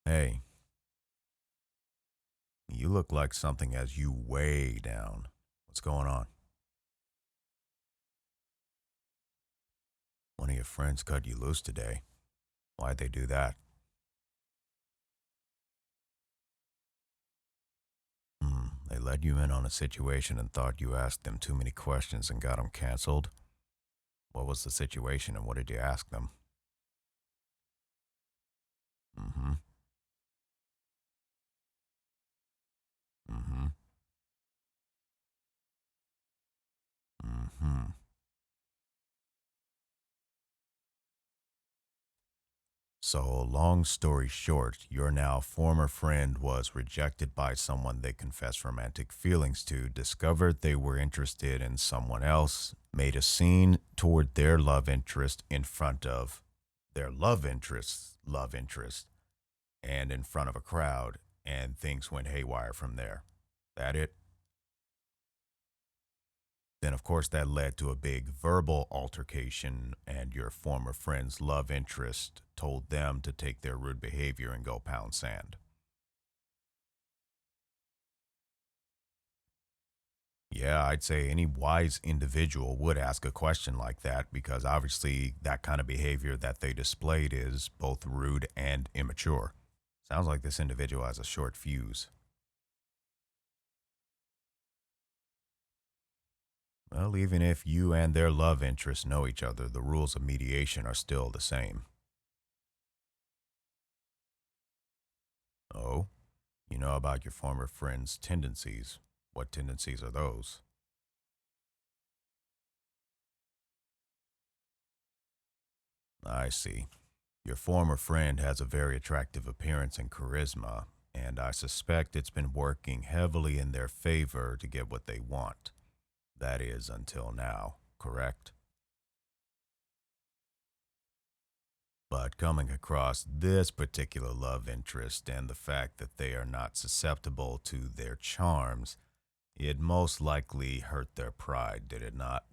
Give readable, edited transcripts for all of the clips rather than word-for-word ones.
Hey, you look like something has you way down. What's going on? One of your friends cut you loose today. Why'd they do that? They let you in on a situation and thought you asked them too many questions and got them canceled? What was the situation and what did you ask them? Mm-hmm. Mm-hmm. Mm-hmm. So, long story short, your now former friend was rejected by someone they confessed romantic feelings to, discovered they were interested in someone else, made a scene toward their love interest in front of their love interest, and in front of a crowd, and things went haywire from there. That it? Then, of course, that led to a big verbal altercation, and your former friend's love interest told them to take their rude behavior and go pound sand. Yeah, I'd say any wise individual would ask a question like that because obviously that kind of behavior that they displayed is both rude and immature. Sounds like this individual has a short fuse. Well, even if you and their love interest know each other, the rules of mediation are still the same. Oh, you know about your former friend's tendencies. What tendencies are those? I see. Your former friend has a very attractive appearance and charisma, and I suspect it's been working heavily in their favor to get what they want. That is, until now, correct? But coming across this particular love interest and the fact that they are not susceptible to their charms, it most likely hurt their pride, did it not?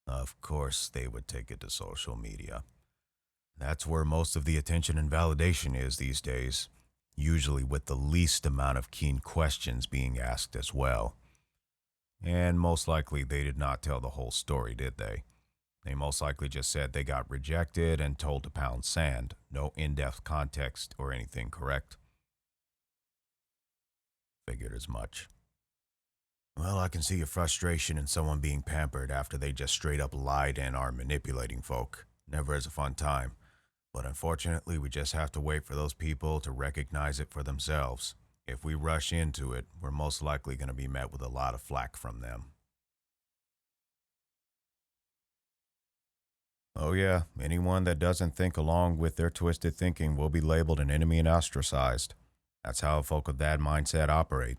Of course, they would take it to social media. That's where most of the attention and validation is these days, usually with the least amount of keen questions being asked as well. And most likely they did not tell the whole story, did they? They most likely just said they got rejected and told to pound sand. No in depth context or anything, correct? Figured as much. Well, I can see your frustration in someone being pampered after they just straight up lied and are manipulating folk. Never is a fun time. But unfortunately, we just have to wait for those people to recognize it for themselves. If we rush into it, we're most likely going to be met with a lot of flack from them. Oh, yeah, anyone that doesn't think along with their twisted thinking will be labeled an enemy and ostracized. That's how folk with that mindset operate.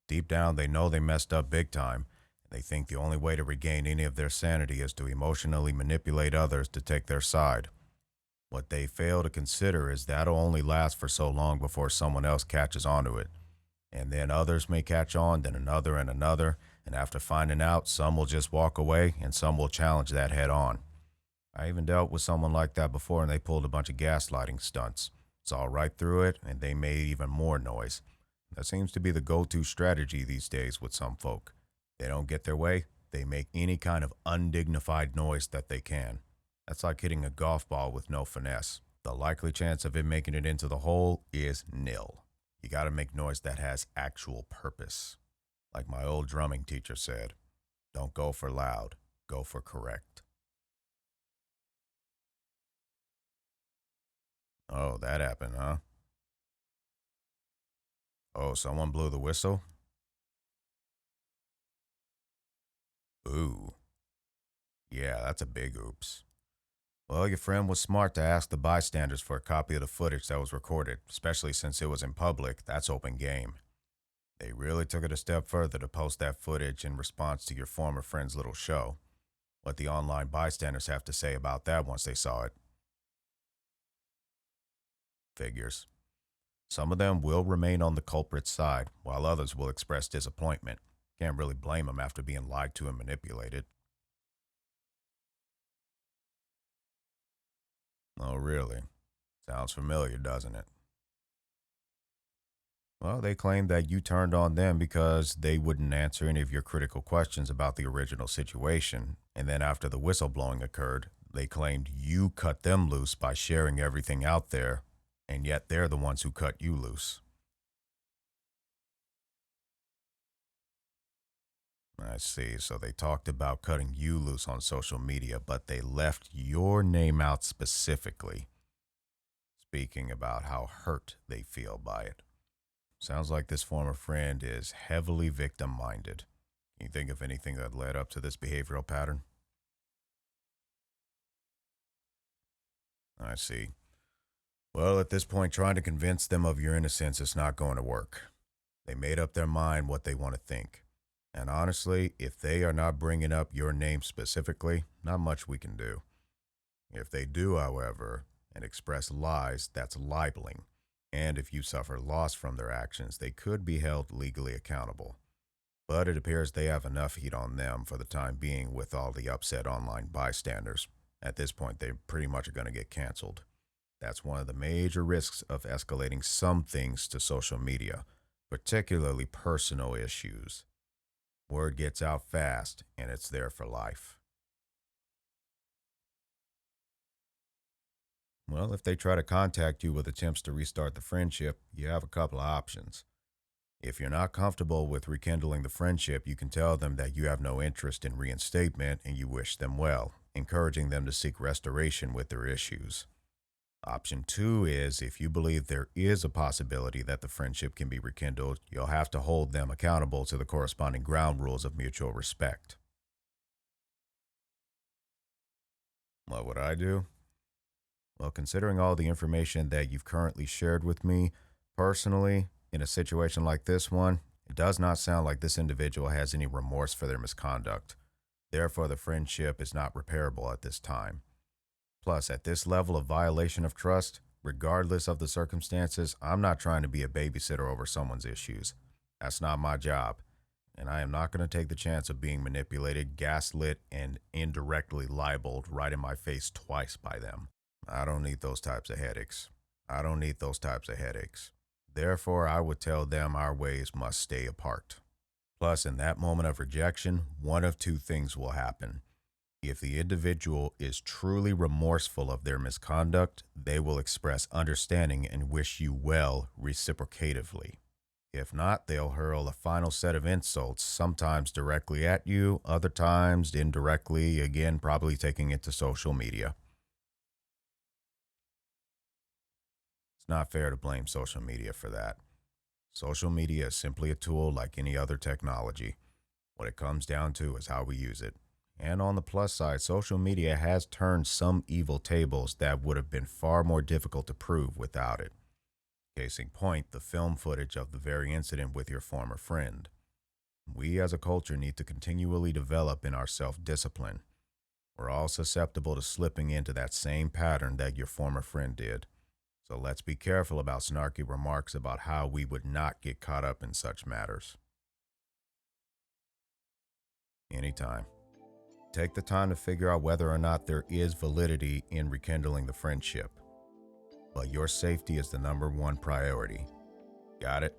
Deep down, they know they messed up big time, and they think the only way to regain any of their sanity is to emotionally manipulate others to take their side. What they fail to consider is that'll only last for so long before someone else catches on to it. And then others may catch on, then another and another, and after finding out, some will just walk away and some will challenge that head on. I even dealt with someone like that before and they pulled a bunch of gaslighting stunts. Saw right through it and they made even more noise. That seems to be the go-to strategy these days with some folk. They don't get their way, they make any kind of undignified noise that they can. That's like hitting a golf ball with no finesse. The likely chance of it making it into the hole is nil. You gotta make noise that has actual purpose. Like my old drumming teacher said, don't go for loud, go for correct. Oh, that happened, huh? Oh, someone blew the whistle? Ooh. Yeah, that's a big oops. Well, your friend was smart to ask the bystanders for a copy of the footage that was recorded, especially since it was in public. That's open game. They really took it a step further to post that footage in response to your former friend's little show. What the online bystanders have to say about that once they saw it. Figures. Some of them will remain on the culprit's side, while others will express disappointment. Can't really blame them after being lied to and manipulated. Oh, really? Sounds familiar, doesn't it? Well, they claimed that you turned on them because they wouldn't answer any of your critical questions about the original situation. And then after the whistleblowing occurred, they claimed you cut them loose by sharing everything out there, and yet they're the ones who cut you loose. I see. So they talked about cutting you loose on social media, but they left your name out specifically, speaking about how hurt they feel by it. Sounds like this former friend is heavily victim minded. Can you think of anything that led up to this behavioral pattern? I see. Well, at this point, trying to convince them of your innocence is not going to work. They made up their mind what they want to think. And honestly, if they are not bringing up your name specifically, not much we can do. If they do, however, and express lies, that's libeling. And if you suffer loss from their actions, they could be held legally accountable. But it appears they have enough heat on them for the time being with all the upset online bystanders. At this point, they pretty much are going to get canceled. That's one of the major risks of escalating some things to social media, particularly personal issues. Word gets out fast, and it's there for life. Well, if they try to contact you with attempts to restart the friendship, you have a couple of options. If you're not comfortable with rekindling the friendship, you can tell them that you have no interest in reinstatement and you wish them well, encouraging them to seek restoration with their issues. Option two is if you believe there is a possibility that the friendship can be rekindled, you'll have to hold them accountable to the corresponding ground rules of mutual respect. What would I do? Well, considering all the information that you've currently shared with me, personally, in a situation like this one, it does not sound like this individual has any remorse for their misconduct. Therefore, the friendship is not repairable at this time. Plus, at this level of violation of trust, regardless of the circumstances, I'm not trying to be a babysitter over someone's issues. That's not my job. And I am not going to take the chance of being manipulated, gaslit, and indirectly libeled right in my face twice by them. I don't need those types of headaches. I don't need those types of headaches. Therefore, I would tell them our ways must stay apart. Plus, in that moment of rejection, one of two things will happen. If the individual is truly remorseful of their misconduct, they will express understanding and wish you well reciprocatively. If not, they'll hurl a final set of insults, sometimes directly at you, other times indirectly, again, probably taking it to social media. It's not fair to blame social media for that. Social media is simply a tool like any other technology. What it comes down to is how we use it. And on the plus side, social media has turned some evil tables that would have been far more difficult to prove without it. Case in point, the film footage of the very incident with your former friend. We as a culture need to continually develop in our self-discipline. We're all susceptible to slipping into that same pattern that your former friend did. So let's be careful about snarky remarks about how we would not get caught up in such matters. Anytime. Take the time to figure out whether or not there is validity in rekindling the friendship. But your safety is the number one priority. Got it?